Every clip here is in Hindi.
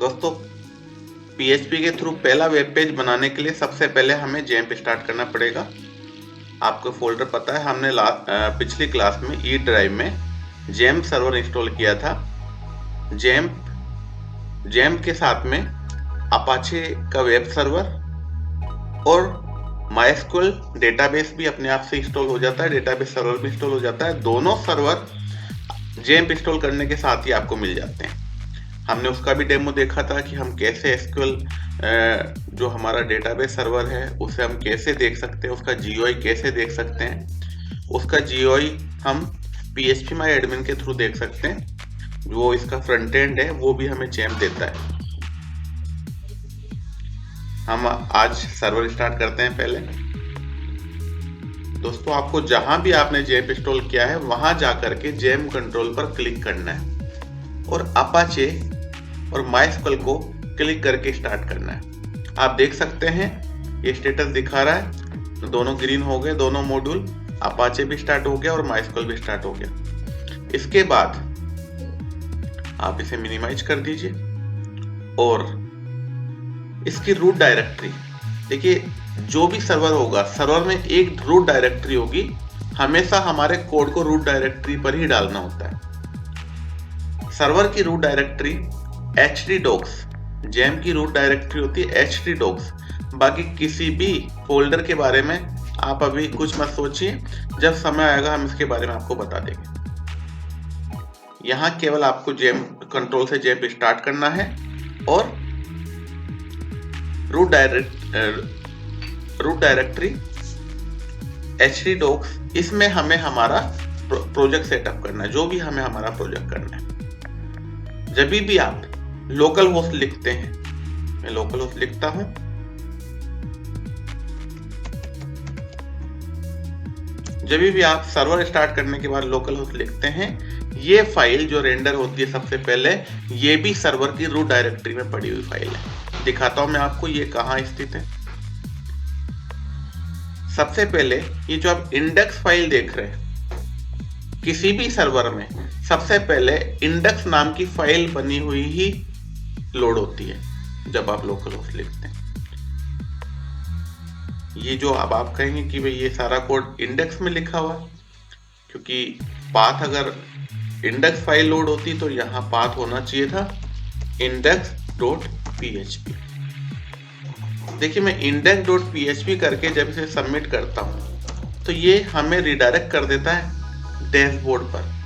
दोस्तों, PHP के थ्रू पहला वेब पेज बनाने के लिए सबसे पहले हमें जेएमप स्टार्ट करना पड़ेगा। आपको फोल्डर पता है, हमने पिछली क्लास में ई ड्राइव में जेएमप सर्वर इंस्टॉल किया था। जेएमप के साथ में अपाचे का वेब सर्वर और MySQL डेटाबेस भी अपने आप से इंस्टॉल हो जाता है, डेटाबेस सर्वर भी इंस्टॉल हो जाता है। दोनों सर्वर जेएमप इंस्टॉल करने के साथ ही आपको मिल जाते हैं। हमने उसका भी डेमो देखा था कि हम कैसे SQL जो हमारा डेटाबेस सर्वर है उसे हम कैसे देख सकते हैं, उसका GUI कैसे देख सकते हैं। उसका GUI हम phpMyAdmin के थ्रू देख सकते हैं। जो इसका फ्रंट एंड है वो भी हमें जेएमप देता है। हम आज सर्वर स्टार्ट करते हैं। पहले दोस्तों, आपको जहां भी आपने जेएमप इंस्टॉल किया है वहां जाकर के जेएमप कंट्रोल पर क्लिक करना है और अपाचे और MySQL को क्लिक करके स्टार्ट करना है। आप देख सकते हैं ये स्टेटस दिखा रहा है, दोनों ग्रीन हो गए, दोनों मॉड्यूल, अपाचे भी स्टार्ट हो गया और MySQL भी स्टार्ट हो गया। इसके बाद आप इसे मिनिमाइज कर दीजिए और इसकी रूट डायरेक्टरी देखिए। जो भी सर्वर होगा, सर्वर में एक रूट डायरेक्टरी होगी। हमेशा हमारे कोड को रूट डायरेक्टरी पर ही डालना होता है। सर्वर की रूट डायरेक्टरी htdocs, जेएमप की रूट डायरेक्टरी होती है htdocs। बाकी किसी भी फोल्डर के बारे में आप अभी कुछ मत सोचिए, जब समय आएगा हम इसके बारे में आपको बता देंगे। यहाँ केवल आपको जेएमप कंट्रोल से जेएमप स्टार्ट करना है और रूट डायरेक्टरी htdocs, इसमें हमें हमारा प्रोजेक्ट सेटअप करना है, जो भी हमें हमारा प्रोजेक्ट करना है। जब भी आप लोकल होस्ट लिखते हैं, मैं लोकल होस्ट लिखता हूं, जब भी आप सर्वर स्टार्ट करने के बाद लोकल होस्ट लिखते हैं, ये फाइल जो रेंडर होती है सबसे पहले, ये भी सर्वर की रूट डायरेक्टरी में पड़ी हुई फाइल है। दिखाता हूं मैं आपको ये कहां स्थित है। सबसे पहले ये जो आप इंडेक्स फाइल देख रहे हैं, किसी भी सर्वर में सबसे पहले इंडेक्स नाम की फाइल बनी हुई ही लोड होती है जब आप लोकल होस्ट लिखते हैं। ये जो अब आप कहेंगे कि भाई ये सारा कोड इंडेक्स में लिखा हुआ है, क्योंकि पाथ अगर इंडेक्स फाइल लोड होती तो यहाँ पाथ होना चाहिए था index.php। देखिए, मैं index.php करके जब इसे सबमिट करता हूं तो ये हमें रिडायरेक्ट कर देता है डैशबोर्ड पर।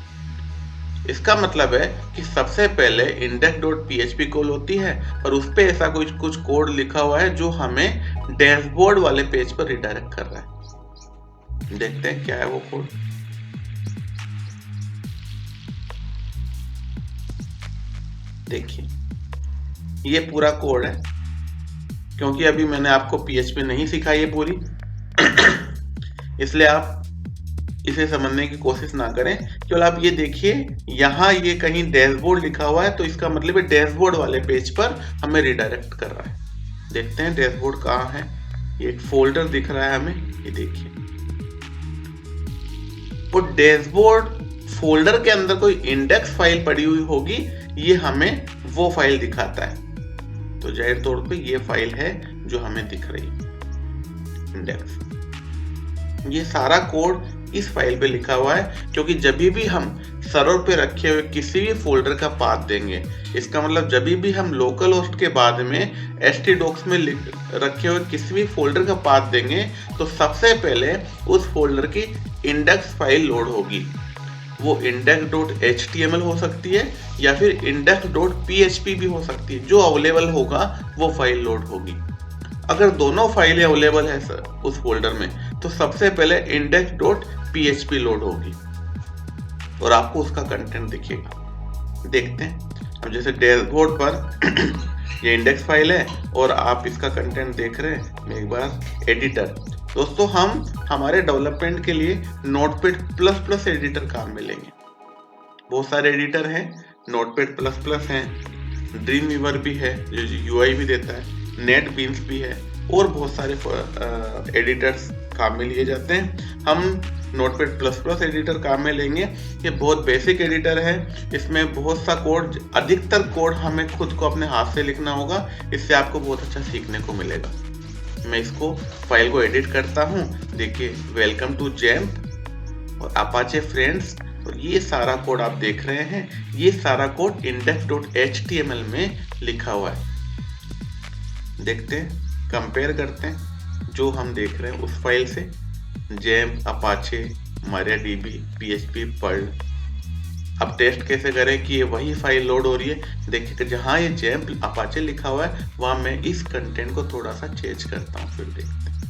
इसका मतलब है कि सबसे पहले index.php कॉल होती है और उस पे ऐसा कुछ कोड लिखा हुआ है जो हमें डैशबोर्ड वाले पेज पर रिडायरेक्ट कर रहा है। देखते हैं क्या है वो कोड। देखिए, ये पूरा कोड है। क्योंकि अभी मैंने आपको PHP नहीं सिखाई है पूरी, इसलिए आप इसे समझने की कोशिश ना करें। केवल आप ये देखिए, यहाँ ये कहीं डैशबोर्ड लिखा हुआ है तो इसका मतलब है डैशबोर्ड वाले पेज पर हमें रिडायरेक्ट कर रहा है। देखते हैं डैशबोर्ड कहाँ है। ये एक फोल्डर दिख रहा है हमें, ये देखिए। और डैशबोर्ड फोल्डर के अंदर कोई इंडेक्स फाइल पड़ी हुई होगी, ये हमें वो फाइल दिखाता है। तो जाहिर तौर पे ये फाइल है जो हमें दिख रही है, इंडेक्स। ये सारा कोड इस फाइल पे लिखा हुआ है, क्योंकि जब भी हम सर्वर पे रखे हुए किसी भी फोल्डर का पाथ देंगे, इसका मतलब जब भी हम लोकल होस्ट के बाद में htdocs में रखे हुए किसी भी फोल्डर का पाथ देंगे तो सबसे पहले उस फोल्डर की इंडेक्स फाइल लोड होगी। वो index.html हो सकती है या फिर index.php भी हो सकती है। जो अवेलेबल होगा वो फाइल लोड होगी। अगर दोनों फाइलें अवेलेबल है सर उस फोल्डर में, तो सबसे पहले index.php लोड होगी और आपको उसका कंटेंट दिखेगा। देखते हैं। अब जैसे डैशबोर्ड पर ये इंडेक्स फाइल है और आप इसका कंटेंट देख रहे हैं। मैं एक बार एडिटर, दोस्तों हम हमारे डेवलपमेंट के लिए नोटपैड++ एडिटर काम में लेंगे। बहुत सारे एडिटर हैं, नोटपैड++ हैं, ड्रीमवीवर भी है जो UI भी देता है, नेटबीन्स भी है और बहुत सारे एडिटर्स काम में लिए जाते हैं। हम नोटपैड प्लस प्लस एडिटर काम में लेंगे। ये बहुत बेसिक एडिटर है, इसमें बहुत सा कोड, अधिकतर कोड हमें खुद को अपने हाथ से लिखना होगा। इससे आपको बहुत अच्छा सीखने को मिलेगा। मैं इसको फाइल को एडिट करता हूँ। देखिए, वेलकम टू जैम्प और अपाचे फ्रेंड्स, और ये सारा कोड आप देख रहे हैं, ये सारा कोड index.html में लिखा हुआ है। देखते हैं, कंपेयर करते हैं जो हम देख रहे हैं उस फाइल से, XAMPP, Apache, MariaDB, PHP, Perl. अब टेस्ट कैसे करें कि ये वही फाइल लोड हो रही है। देखिए कि जहां ये जैम्प अपाचे लिखा हुआ है वहां मैं इस कंटेंट को थोड़ा सा चेंज करता हूं, फिर देखते हैं।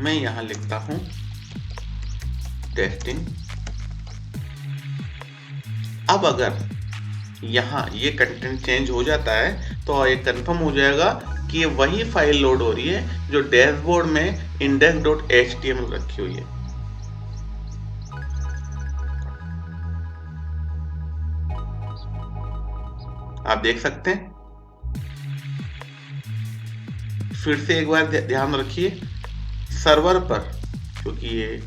मैं यहां लिखता हूं टेस्टिंग। अब अगर यहाँ ये कंटेंट चेंज हो जाता है तो ये कंफर्म हो जाएगा कि ये वही फाइल लोड हो रही है जो डैशबोर्ड में index.html रखी हुई है। आप देख सकते हैं। फिर से एक बार ध्यान रखिए, सर्वर पर, क्योंकि ये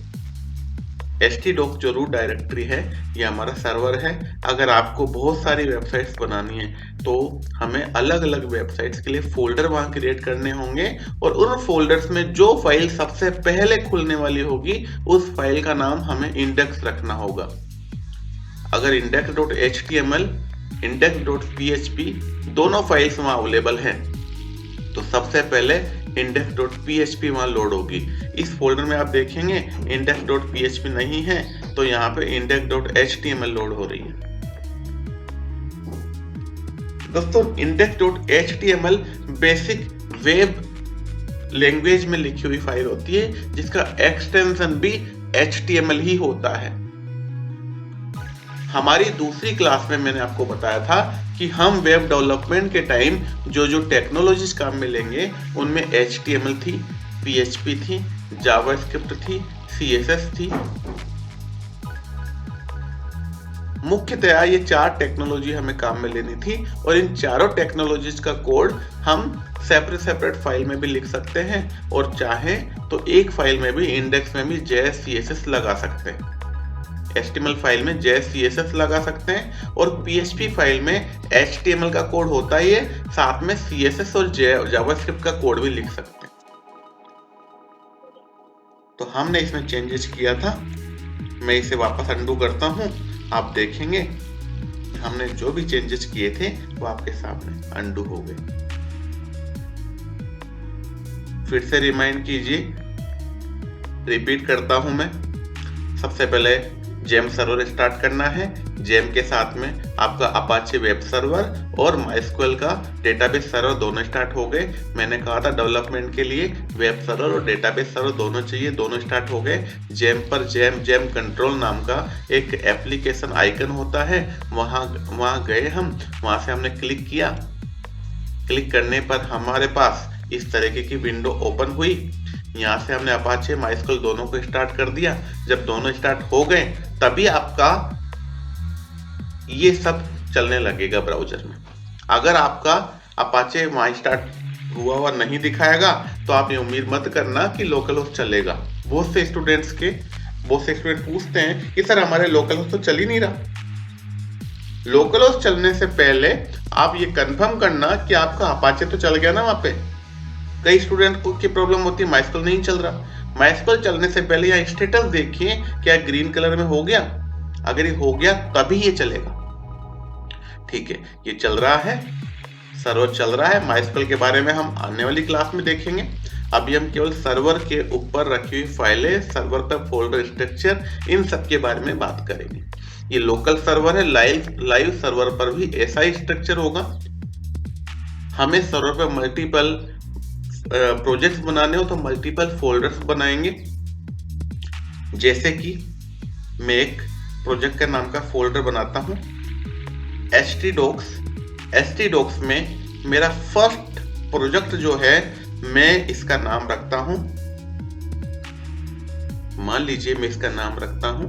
htdoc जो रूट डायरेक्टरी है ये हमारा सर्वर है। अगर आपको बहुत सारी वेबसाइट्स बनानी है तो हमें अलग अलग वेबसाइट्स के लिए फोल्डर वहां क्रिएट करने होंगे, और उन फोल्डर्स में जो फाइल सबसे पहले खुलने वाली होगी उस फाइल का नाम हमें इंडेक्स रखना होगा। अगर index.html, index.php दोनों फाइल्स वहां अवेलेबल हैं तो सबसे पहले index.php वहां लोड होगी। इस फोल्डर में आप देखेंगे index.php नहीं है तो यहाँ पे index.html लोड हो रही है। दोस्तों, index.html बेसिक वेब लैंग्वेज में लिखी हुई फाइल होती है जिसका एक्सटेंशन भी HTML ही होता है। हमारी दूसरी क्लास में मैंने आपको बताया था कि हम वेब डेवलपमेंट के टाइम जो जो टेक्नोलॉजीज काम में लेंगे उनमें HTML थी, PHP थी, जावास्क्रिप्ट थी, CSS थी। मुख्यतया ये 4 टेक्नोलॉजी हमें काम में लेनी थी, और इन चारों टेक्नोलॉजीज का कोड हम सेपरेट फाइल में भी लिख सकते हैं, और चाहें तो एक फाइल में भी, इंडेक्स में भी JS CSS लगा सकते हैं। HTML फाइल में JS CSS लगा सकते हैं, और PHP फाइल में HTML का कोड होता ही है, साथ में CSS और जावास्क्रिप्ट का कोड भी लिख सकते हैं। तो हमने इसमें चेंजेस किया था, मैं इसे वापस अंडू करता हूं। आप देखेंगे हमने जो भी चेंजेस किए थे वो आपके सामने अंडू हो गए। फिर से रिमाइंड कीजिए, रिपीट करता हूं मैं। सबसे पहले जैम्प सर्वर स्टार्ट करना है। जैम्प के साथ में आपका अपाचे वेब सर्वर और MySQL का डेटाबेस सर्वर दोनों स्टार्ट हो गए। मैंने कहा था डेवलपमेंट के लिए वेब सर्वर और डेटाबेस सर्वर दोनों चाहिए, दोनों स्टार्ट हो गए। जैम्प पर जैम्प कंट्रोल नाम का एक एप्लीकेशन आइकन होता है, वहाँ गए हम, वहाँ से हमने क्लिक किया। क्लिक करने पर हमारे पास इस तरीके की विंडो ओपन हुई। यहाँ से हमने अपाचे MySQL दोनों को स्टार्ट कर दिया। जब दोनों स्टार्ट हो गए तभी आपका ये सब चलने लगेगा ब्राउजर में। अगर आपका अपाचे माई स्टार्ट हुआ नहीं दिखाएगा तो आप ये उम्मीद मत करना कि लोकल होस्ट चलेगा। बहुत से स्टूडेंट पूछते हैं कि सर हमारे लोकल होस्ट तो चल ही नहीं रहा। लोकल होस्ट चलने से पहले आप ये कंफर्म करना कि आपका अपाचे तो चल गया ना वहां पे। कई स्टूडेंट को की प्रॉब्लम होती है MySQL नहीं चल रहा। MySQL चलने से पहले यहाँ स्टेटस देखिए, क्या ग्रीन कलर में हो गया? अगर ये हो गया तभी ये चलेगा। ठीक है, ये चल रहा है, सर्वर चल रहा है। MySQL के बारे में हम आने वाली क्लास में देखेंगे। अभी हम केवल सर्वर के ऊपर रखी हुई फाइलें, सर्वर का फोल्डर स्ट्रक्चर, इन सब के बारे में बात करेंगे। ये लोकल सर्वर है, लाइव सर्वर पर भी ऐसा ही स्ट्रक्चर होगा। हमें सर्वर पर मल्टीपल प्रोजेक्ट्स बनाने हो तो मल्टीपल फोल्डर्स बनाएंगे। जैसे कि मैं एक प्रोजेक्ट का नाम का फोल्डर बनाता हूं htdocs में मेरा फर्स्ट प्रोजेक्ट जो है मैं इसका नाम रखता हूं, मान लीजिए मैं इसका नाम रखता हूं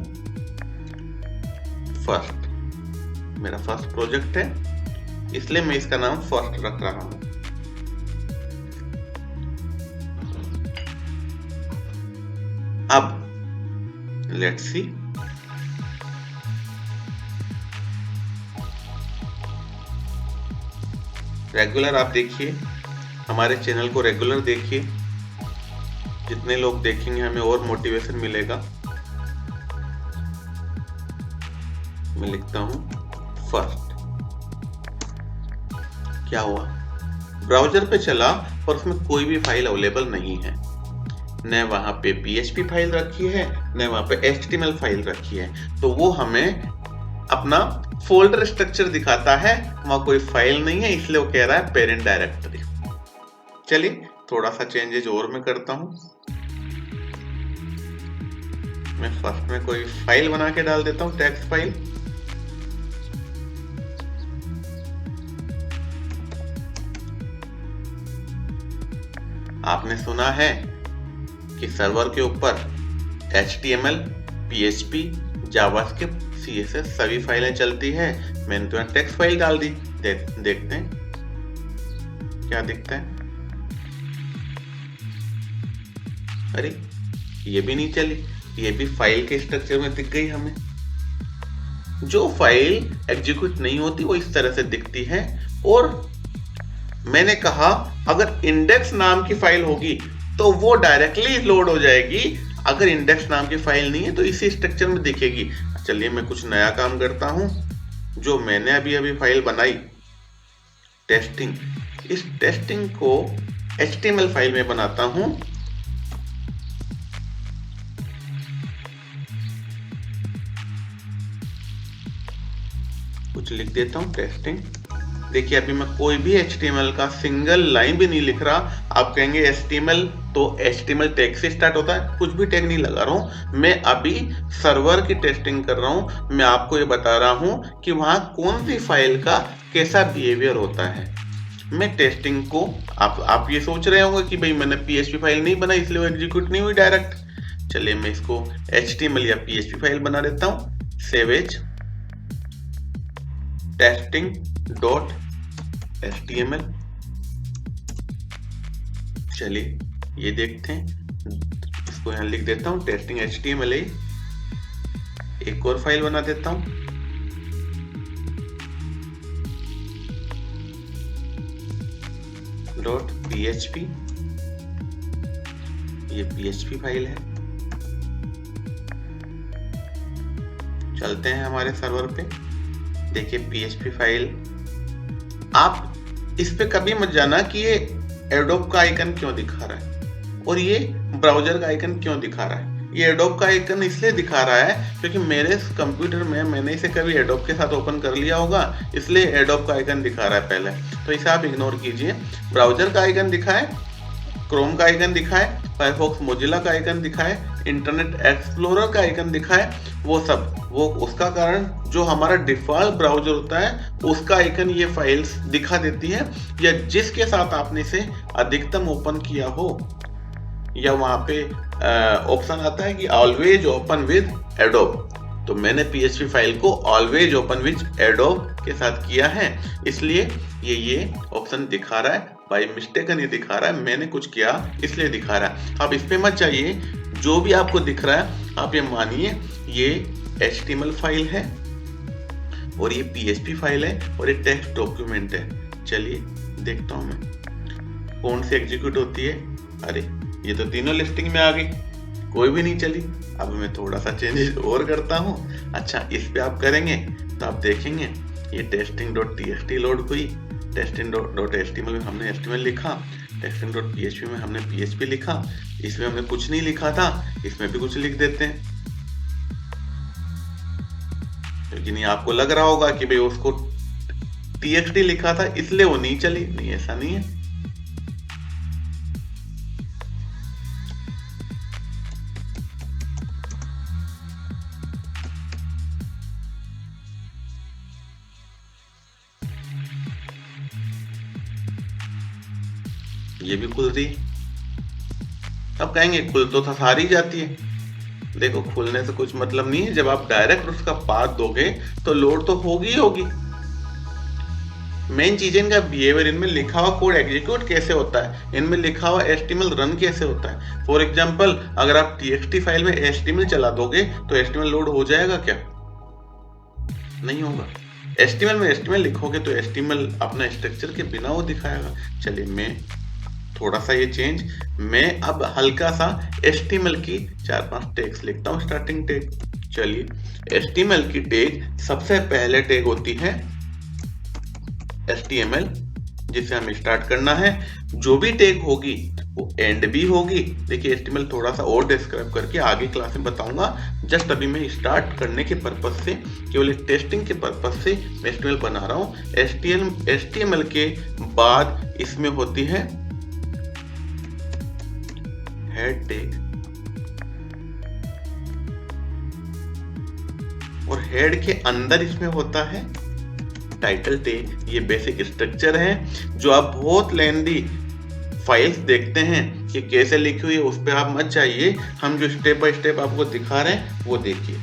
फर्स्ट। मेरा फर्स्ट प्रोजेक्ट है इसलिए मैं इसका नाम फर्स्ट रख रहा हूं। अब लेट्स सी, रेगुलर आप देखिए, हमारे चैनल को रेगुलर देखिए, जितने लोग देखेंगे हमें और मोटिवेशन मिलेगा। मैं लिखता हूं फर्स्ट। क्या हुआ, ब्राउज़र पे चला और उसमें कोई भी फाइल अवेलेबल नहीं है, न वहां पे PHP फाइल रखी है, न वहां पे HTML फाइल रखी है। तो वो हमें अपना फोल्डर स्ट्रक्चर दिखाता है, वहां कोई फाइल नहीं है, इसलिए वो कह रहा है पेरेंट डायरेक्टरी। चलिए थोड़ा सा चेंजेज और मैं करता हूं। मैं फर्स्ट में कोई फाइल बना के डाल देता हूं, टेक्स्ट फाइल। आपने सुना है कि सर्वर के ऊपर HTML, PHP, जावास्क्रिप्ट, CSS सभी फाइलें चलती है। मैंने तो यहाँ टेक्स्ट फाइल डाल दी। देखते हैं क्या दिखता है। अरे ये भी नहीं चली, ये भी फाइल के स्ट्रक्चर में दिख गई हमें। जो फाइल एग्जीक्यूट नहीं होती वो इस तरह से दिखती है। और मैंने कहा अगर इंडेक्स नाम की फाइल होगी तो वो डायरेक्टली लोड हो जाएगी, अगर इंडेक्स नाम की फाइल नहीं है तो इसी स्ट्रक्चर में दिखेगी। चलिए मैं कुछ नया काम करता हूं। जो मैंने अभी फाइल बनाई टेस्टिंग, इस टेस्टिंग को HTML फाइल में बनाता हूं। कुछ लिख देता हूं टेस्टिंग। देखिए अभी मैं कोई भी HTML का सिंगल लाइन भी नहीं लिख रहा। आप कहेंगे HTML तो HTML टैग से स्टार्ट होता है, कुछ भी टैग नहीं लगा रहा हूं। मैं अभी सर्वर की टेस्टिंग कर रहा हूं। मैं आपको ये बता रहा हूं कि वहां कौन सी फाइल का कैसा बिहेवियर होता है। मैं टेस्टिंग को आप ये सोच रहे होंगे कि भाई मैंने PHP फाइल नहीं बनाई इसलिए वो एग्जीक्यूट नहीं हुई डायरेक्ट। चलिए मैं इसको HTML या PHP फाइल बना देता हूं। Savage testing.html। चलिए ये देखते हैं, इसको यहां लिख देता हूं टेस्टिंग HTML। एक और फाइल बना देता हूं .php। ये PHP फाइल है। चलते हैं हमारे सर्वर पे। देखिए PHP फाइल, आप इस पे कभी मत जाना कि ये एडोब का आइकन क्यों दिखा रहा है और ये ब्राउज़र का आइकन क्यों दिखा रहा है। ये एडोब का आइकन इसलिए दिखा रहा है क्योंकि मेरे कंप्यूटर में मैंने इसे कभी एडोब के साथ ओपन कर लिया होगा, इसलिए एडोब का आइकन दिखा रहा है पहले। तो इसे आप इग्नोर कीजिए। ब्राउज़र का आइकन दिखाए, क्रोम का आइकन दिखाए, फायरफॉक्स मोजिला का आइकन दिखाए, इंटरनेट एक्सप्लोरर का आइकन दिखाए, वो सब वो उसका कारण जो हमारा डिफ़ॉल्ट ब्राउज़र होता है उसका आइकन ये फाइल्स दिखा देती है, या जिसके साथ आपने इसे अधिकतम ओपन किया हो, या वहाँ पे ऑप्शन आता है कि ऑलवेज ओपन विद एडोब। तो मैंने PHP फाइल को ऑलवेज ओपन विद एडोब के साथ किया है, इसलिए ये ऑप्शन दिखा रहा है। बाय मिस्टेक नहीं दिखा रहा है, मैंने कुछ किया इसलिए दिखा रहा है। आप इस पे मत जाइए, जो भी आपको दिख रहा है आप ये मानिए ये HTML फाइल है और ये PHP फाइल है और ये टेक्स्ट डॉक्यूमेंट है। चलिए देखता हूं मैं कौन सी एग्जीक्यूट होती है। अरे ये तो तीनों लिस्टिंग में आ गई, कोई भी नहीं चली। अब मैं थोड़ा सा चेंजेस और करता हूं। अच्छा, इस पे आप करेंगे तो आप देखेंगे ये testing.txt लोड हुई, testing.html में हमने HTML लिखा, testing.php में हमने PHP लिखा, इसमें हमने कुछ नहीं लिखा था, इसमें भी कुछ लिख देते हैं। लेकिन ये आपको लग रहा होगा कि भाई उसको txt लिखा था इसलिए वो नहीं चली। नहीं, ऐसा नहीं है। ये भी खुल रही। अब कहेंगे खुल तो सारी जाती है। देखो खुलने से कुछ मतलब नहीं है, जब आप डायरेक्ट उसका पाथ दोगे तो लोड तो होगी ही होगी। मेन चीजें इनका बिहेवियर, इनमें लिखा हुआ कोड एग्जीक्यूट कैसे होता है, इनमें लिखा हुआ HTML रन कैसे होता है। फॉर एग्जांपल अगर आप TXT फाइल में HTML चला दोगे तो HTML लोड हो जाएगा क्या? नहीं होगा। HTML में HTML लिखोगे तो HTML अपना स्ट्रक्चर के बिना वो दिखाएगा। चलिए मैं थोड़ा सा ये चेंज, मैं अब हल्का सा HTML की 4-5 टैग्स लिखता हूँ, स्टार्टिंग टैग। चलिए HTML की टैग सबसे पहले टैग होती है HTML, जिसे हमें स्टार्ट करना है। जो भी टैग होगी वो एंड भी होगी। देखिए HTML थोड़ा सा और डिस्क्राइब करके आगे क्लास में बताऊंगा। जस्ट अभी मैं स्टार्ट करने के पर्पस से, केवल एक टेस्टिंग के पर्पस से मैं HTML बना रहा हूँ। HTML के बाद इसमें होती है हेड टैग, और हेड के अंदर इसमें होता है टाइटल टैग। ये बेसिक स्ट्रक्चर है। जो आप बहुत लेंदी फाइल्स देखते हैं कि कैसे लिखी हुई है, उस पर आप मत जाइए। हम जो स्टेप बाय स्टेप आपको दिखा रहे हैं वो देखिए।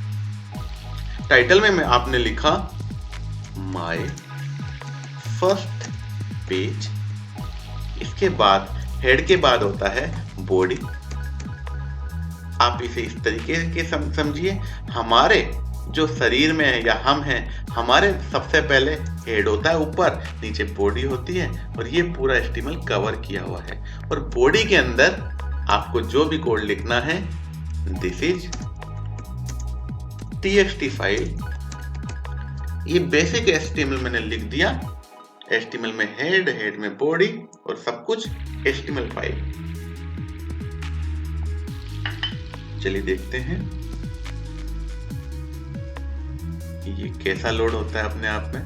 टाइटल में आपने लिखा माय फर्स्ट पेज, इसके बाद हेड के बाद होता है बॉडी। आप इसे इस तरीके के समझिए, हमारे जो शरीर में है या हम हैं, हमारे सबसे पहले हेड होता है ऊपर, नीचे बॉडी होती है, और ये पूरा HTML कवर किया हुआ है। और बॉडी के अंदर आपको जो भी कोड लिखना है, दिस इज TXT फाइल। ये बेसिक HTML मैंने लिख दिया। HTML में हेड, हेड में बॉडी, और सब कुछ HTML फाइल। चलिए देखते हैं ये कैसा लोड होता है अपने आप में।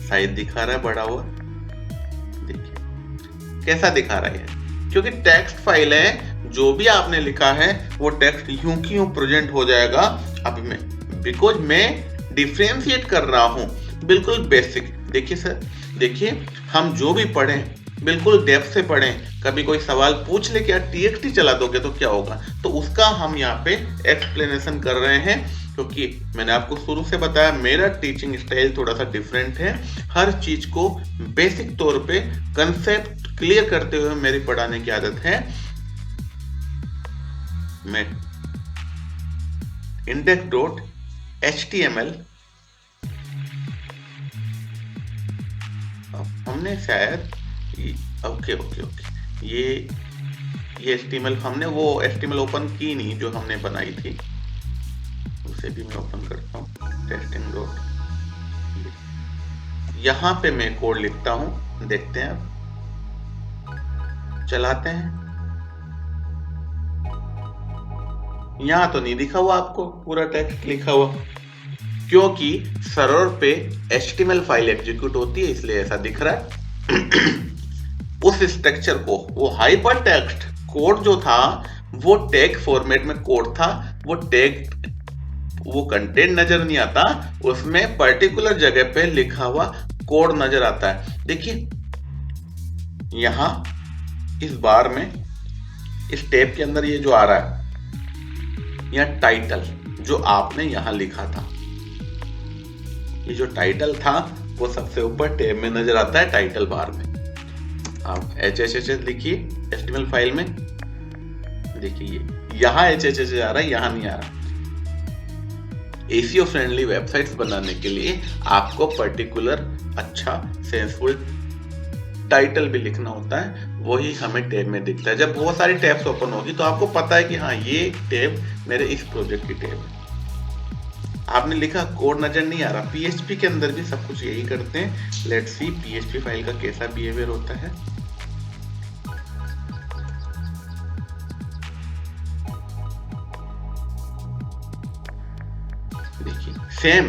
साइज दिखा रहा है बड़ा हुआ, देखिए कैसा दिखा रहा है, क्योंकि टेक्स्ट फाइल है। जो भी आपने लिखा है वो टेक्स्ट यूं की यूं प्रेजेंट हो जाएगा। अभी मैं, बिकॉज मैं डिफरेंशिएट कर रहा हूं, बिल्कुल बेसिक। देखिए सर, देखिए हम जो भी पढ़ें बिल्कुल डेप्थ से पढ़ें। कभी कोई सवाल पूछ ले कि यार TXT चला दोगे तो क्या होगा, तो उसका हम यहाँ पे एक्सप्लेनेशन कर रहे हैं। क्योंकि मैंने आपको शुरू से बताया मेरा टीचिंग स्टाइल थोड़ा सा डिफरेंट है। हर चीज को बेसिक तौर पे कंसेप्ट क्लियर करते हुए मेरी पढ़ाने की आदत है। मैं index.html हमने शायद ओके ये HTML हमने वो HTML ओपन की नहीं जो हमने बनाई थी, उसे भी मैं ओपन करता हूँ। टेस्टिंग डॉट, यहाँ पे मैं कोड लिखता हूँ, देखते हैं अब, चलाते हैं। यहाँ तो नहीं दिखा हुआ आपको पूरा टेक्स्ट लिखा हुआ, क्योंकि सर्वर पे HTML फाइल एग्जीक्यूट होती है, इसलिए ऐसा दिख रहा है। उस स्ट्रक्चर को, वो हाइपर टेक्स्ट कोड जो था वो टैग फॉर्मेट में कोड था, वो टैग, वो कंटेंट नजर नहीं आता, उसमें पर्टिकुलर जगह पे लिखा हुआ कोड नजर आता है। देखिए यहां इस बार में, इस टैब के अंदर ये जो आ रहा है, यह टाइटल जो आपने यहां लिखा था, ये जो टाइटल था वो सबसे ऊपर टैब में नजर आता है, टाइटल बार में। आप HHHS लिखिए HTML फाइल में, देखिए यहाँ HHHS आ रहा है, यहाँ नहीं आ रहा। SEO फ्रेंडली वेबसाइट्स बनाने के लिए आपको पर्टिकुलर अच्छा सेंसफुल टाइटल भी लिखना होता है, वही हमें टैब में दिखता है। जब बहुत सारी टैब्स ओपन होगी तो आपको पता है कि हाँ ये टैब मेरे इस प्रोजेक्ट की टैब है। आपने लिखा कोड नजर नहीं आ रहा। PHP के अंदर भी सब कुछ यही करते हैं। लेट्स सी PHP फाइल का कैसा बिहेवियर होता है। देखिए सेम,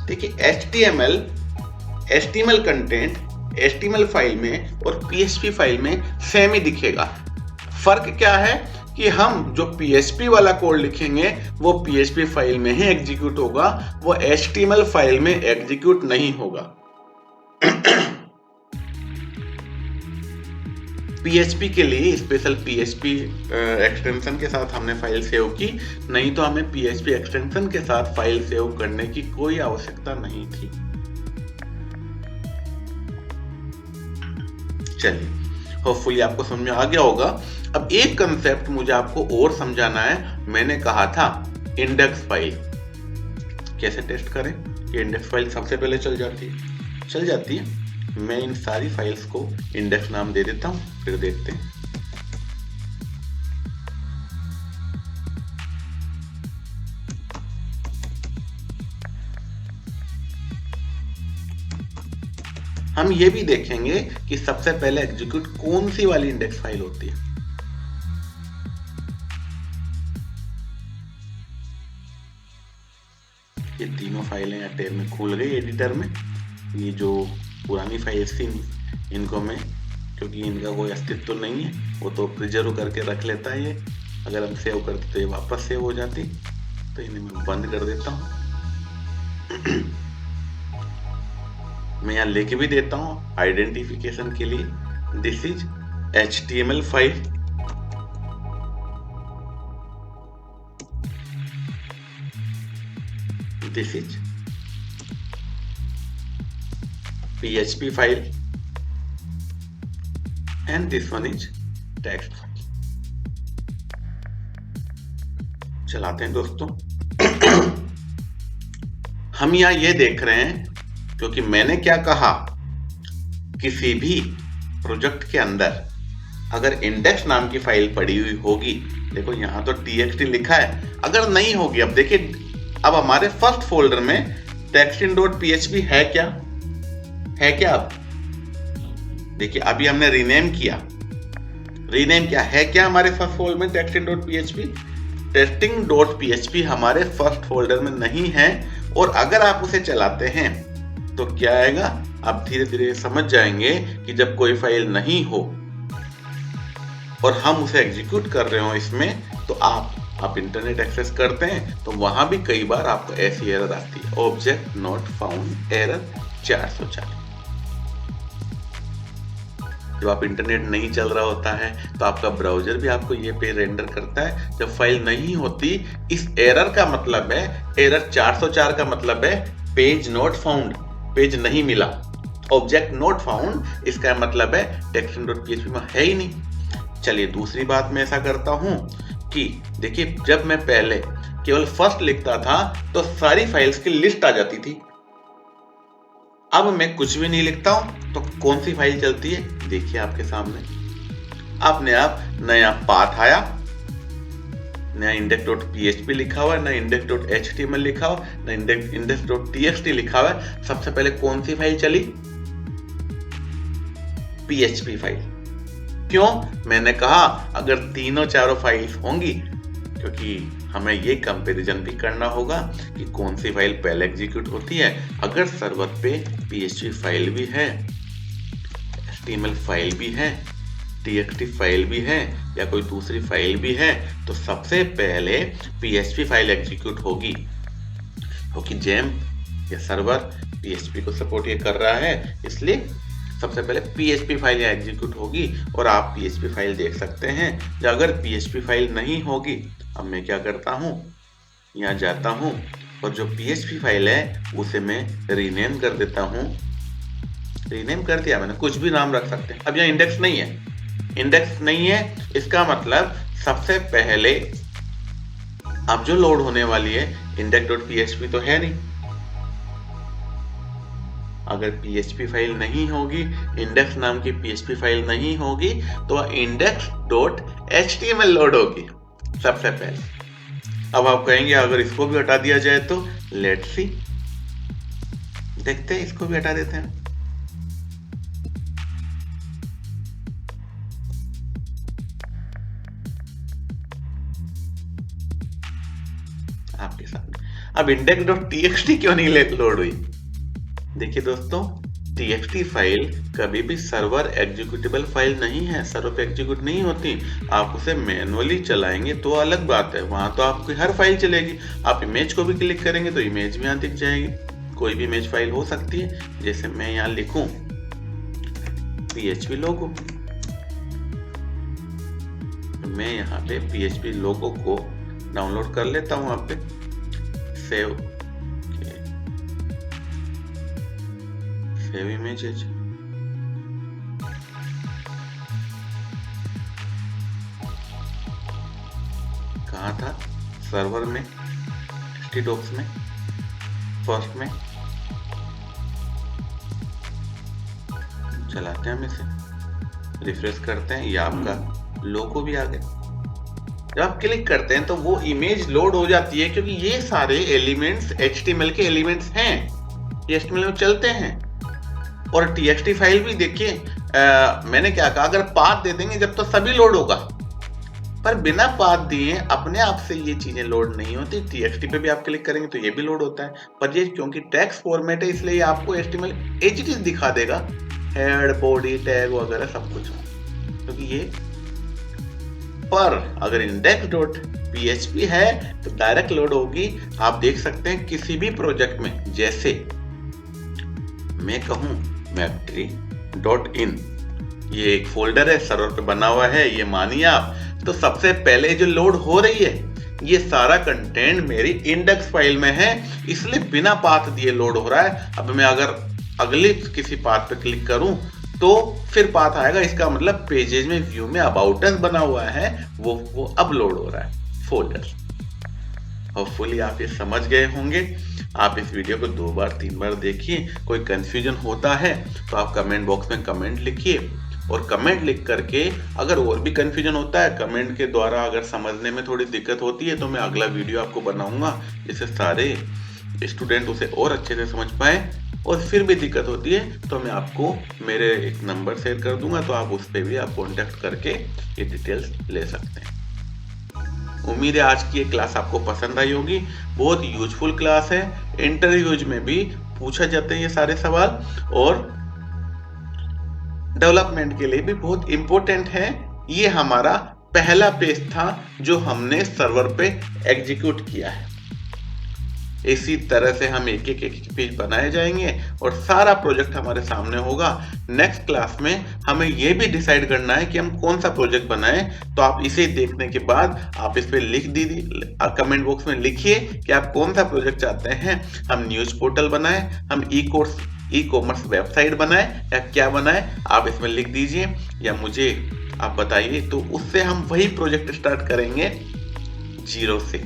देखिए HTML कंटेंट HTML फाइल में और PHP फाइल में सेम ही दिखेगा। फर्क क्या है कि हम जो PHP वाला कोड लिखेंगे वो PHP फाइल में ही एग्जीक्यूट होगा, वो HTML फाइल में एग्जीक्यूट नहीं होगा। PHP के लिए स्पेशल PHP एक्सटेंशन के साथ हमने फाइल सेव की, नहीं तो हमें PHP एक्सटेंशन के साथ फाइल सेव करने की कोई आवश्यकता नहीं थी। चलिए, होपफुली आपको समझ में आ गया होगा। अब एक कंसेप्ट मुझे आपको और समझाना है। मैंने कहा था इंडेक्स फाइल कैसे टेस्ट करें कि इंडेक्स फाइल सबसे पहले चल जाती है। मैं इन सारी फाइल्स को इंडेक्स नाम दे देता हूं, फिर देखते हैं। हम ये भी देखेंगे कि सबसे पहले एग्जीक्यूट कौन सी वाली इंडेक्स फाइल होती है। ये तीनों फाइलें या टैब में खुल गई एडिटर में। ये जो पुरानी फाइल्स थी इनको मैं, क्योंकि इनका कोई अस्तित्व नहीं है, वो तो प्रिजर्व करके रख लेता है ये। अगर हम सेव करते तो ये वापस सेव हो जाती, तो इन्हें मैं बंद कर देता हूँ। मैं यहाँ लिख भी देता हूँ आइडेंटिफिकेशन के लिए, this is HTML file. This is PHP file and this one is text file। चलाते हैं दोस्तों। हम यहाँ ये देख रहे हैं क्योंकि मैंने क्या कहा, किसी भी प्रोजेक्ट के अंदर अगर इंडेक्स नाम की फाइल पड़ी हुई होगी, देखो यहाँ तो txt लिखा है, अगर नहीं होगी, अब देखिए अब हमारे फर्स्ट फोल्डर में textin.php है क्या? अब देखिए अभी हमने रीनेम किया है क्या हमारे फर्स्ट फोल्डर में textin.php? textin.php हमारे फर्स्ट फोल्डर में नहीं है। और अगर आप उसे चलाते हैं तो क्या आएगा, आप धीरे धीरे समझ जाएंगे कि जब कोई फाइल नहीं हो और हम उसे एग्जीक्यूट कर रहे हो इसमें, तो आप इंटरनेट एक्सेस करते हैं तो वहां भी कई बार आपको ऐसी एरर आती है, ऑब्जेक्ट नॉट फाउंड एरर 404। जब आप इंटरनेट नहीं चल रहा होता है तो आपका ब्राउजर भी आपको ये पेज रेंडर करता है। जब फाइल नहीं होती, इस एरर का मतलब है, एरर 404 का मतलब है पेज नॉट फाउंड, पेज नहीं मिला। ऑब्जेक्ट नॉट फाउंड इसका मतलब है textin.php में है ही नहीं। चलिए दूसरी बात मैं ऐसा करता हूं कि देखिए जब मैं पहले केवल फर्स्ट लिखता था तो सारी फाइल्स की लिस्ट आ जाती थी। अब मैं कुछ भी नहीं लिखता हूं तो कौन सी फाइल चलती है, देखिए आपके सामने अपने आप नया पाथ आया, नया index.php लिखा हुआ है, नया index.html लिखा हुआ, नया index.txt लिखा हुआ है। सबसे पहले कौन सी फाइल चली, PHP फाइल। क्यों? मैंने कहा अगर तीनों चारों फाइल्स होंगी, क्योंकि हमें ये कंपैरिजन भी करना होगा कि कौन सी फाइल पहले एग्जीक्यूट होती है। अगर सर्वर पे PHP फाइल भी है, HTML फाइल भी है, TXT फाइल भी है या कोई दूसरी फाइल भी है, तो सबसे पहले PHP फाइल एग्जीक्यूट होगी, क्योंकि जेम्प या सर्वर PHP को सपोर्ट ये कर रहा है, इसलिए सबसे पहले PHP फाइल यहाँ एग्जीक्यूट होगी। और आप PHP फाइल देख सकते हैं। जो अगर PHP फाइल नहीं होगी, अब मैं क्या करता हूँ, यहाँ जाता हूँ और जो PHP फाइल है उसे मैं रीनेम कर देता हूँ। रीनेम कर दिया मैंने, कुछ भी नाम रख सकते हैं। अब यहाँ इंडेक्स नहीं है, इसका मतलब सबसे पहले अब जो लोड होने वाली है index.php तो है नहीं। अगर PHP फाइल नहीं होगी, इंडेक्स नाम की PHP फाइल नहीं होगी, तो index.html लोड होगी सबसे पहले। अब आप कहेंगे अगर इसको भी हटा दिया जाए तो, लेट्स सी, देखते हैं, इसको भी हटा देते हैं। आपके सामने अब index.txt क्यों नहीं लोड हुई? देखिए दोस्तों, txt फाइल कभी भी सर्वर एग्जीक्यूटेबल फाइल नहीं है, सर्वर पे एग्जीक्यूट नहीं होती। आप उसे मैनुअली चलाएंगे तो अलग बात है, वहां तो आपकी हर फाइल चलेगी। आप इमेज को भी क्लिक करेंगे तो इमेज भी यहाँ दिख जाएगी, कोई भी इमेज फाइल हो सकती है। जैसे मैं यहाँ लिखूं PHP लोगो, मैं यहाँ पे PHP लोगो को डाउनलोड कर लेता हूँ, यहाँ पे सेव इमेजेस। कहाँ था? सर्वर में, htdocs में, फर्स्ट में। चलाते हैं हम इसे, रिफ्रेश करते हैं, ये आपका लोगो भी आ गया। जब आप क्लिक करते हैं तो वो इमेज लोड हो जाती है, क्योंकि ये सारे एलिमेंट्स HTML के एलिमेंट्स हैं, ये HTML में चलते हैं। और TXT फाइल भी देखिए, मैंने क्या कहा, अगर पाथ दे देंगे जब तो सभी लोड होगा, पर बिना पाथ दिए अपने आप से ये चीजें लोड नहीं होती। TXT पे भी आप क्लिक करेंगे तो ये भी लोड होता है, पर ये क्योंकि टेक्स्ट फॉर्मेट है इसलिए आपको HTML एज इट इज दिखा देगा, हेड, बॉडी, टैग वगैरह सब कुछ, क्योंकि ये। पर अगर index.php है तो डायरेक्ट लोड होगी। आप देख सकते हैं किसी भी प्रोजेक्ट में, जैसे मैं कहूं maptree.in, ये एक फोल्डर है, सर्वर पे बना हुआ है, ये मानिए आप, तो सबसे पहले जो लोड हो रही है ये सारा कंटेंट मेरी इंडेक्स फाइल में है, इसलिए बिना पाथ दिए लोड हो रहा है। अब मैं अगर अगले किसी पाथ पे क्लिक करूं तो फिर पाथ आएगा, इसका मतलब पेजेज में, व्यू में अबाउट अस बना हुआ है, वो अब लोड हो रहा है फोल्डर। होपफुली आप ये समझ गए होंगे। आप इस वीडियो को 2 बार 3 बार देखिए। कोई कंफ्यूजन होता है तो आप कमेंट बॉक्स में कमेंट लिखिए, और कमेंट लिख करके अगर और भी कंफ्यूजन होता है, कमेंट के द्वारा अगर समझने में थोड़ी दिक्कत होती है, तो मैं अगला वीडियो आपको बनाऊंगा जिससे सारे स्टूडेंट उसे और अच्छे से समझ पाए। और फिर भी दिक्कत होती है तो मैं आपको मेरे एक नंबर शेयर कर दूंगा, तो आप उस पर भी आप कॉन्टेक्ट करके ये डिटेल्स ले सकते हैं। उम्मीद है आज की ये क्लास आपको पसंद आई होगी। बहुत यूजफुल क्लास है, इंटरव्यूज में भी पूछा जाते हैं ये सारे सवाल, और डेवलपमेंट के लिए भी बहुत इंपॉर्टेंट है। ये हमारा पहला पेज था जो हमने सर्वर पे एग्जीक्यूट किया है। इसी तरह से हम एक पेज बनाए जाएंगे और सारा प्रोजेक्ट हमारे सामने होगा। नेक्स्ट क्लास में हमें यह भी डिसाइड करना है कि हम कौन सा प्रोजेक्ट बनाएं, तो आप इसे देखने के बाद आप इस पे लिख दीजिए, कमेंट बॉक्स में लिखिए कि आप कौन सा प्रोजेक्ट चाहते हैं। हम न्यूज पोर्टल बनाएं, हम ई कॉमर्स वेबसाइट बनाएं, या क्या बनाएं, आप इसमें लिख दीजिए या मुझे आप बताइए, तो उससे हम वही प्रोजेक्ट स्टार्ट करेंगे 0 से।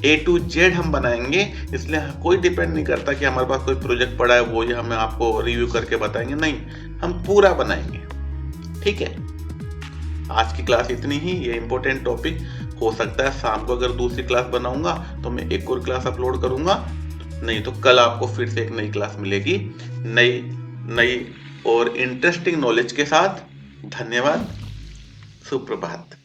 A to Z हम बनाएंगे, इसलिए कोई डिपेंड नहीं करता कि हमारे पास कोई प्रोजेक्ट पड़ा है वो ये हमें आपको रिव्यू करके बताएंगे, नहीं, हम पूरा बनाएंगे। ठीक है, आज की क्लास इतनी ही। ये इंपॉर्टेंट टॉपिक हो सकता है शाम को अगर दूसरी क्लास बनाऊंगा तो मैं एक और क्लास अपलोड करूंगा, नहीं तो कल आपको फिर से एक नई क्लास मिलेगी, नई और इंटरेस्टिंग नॉलेज के साथ। धन्यवाद, सुप्रभात।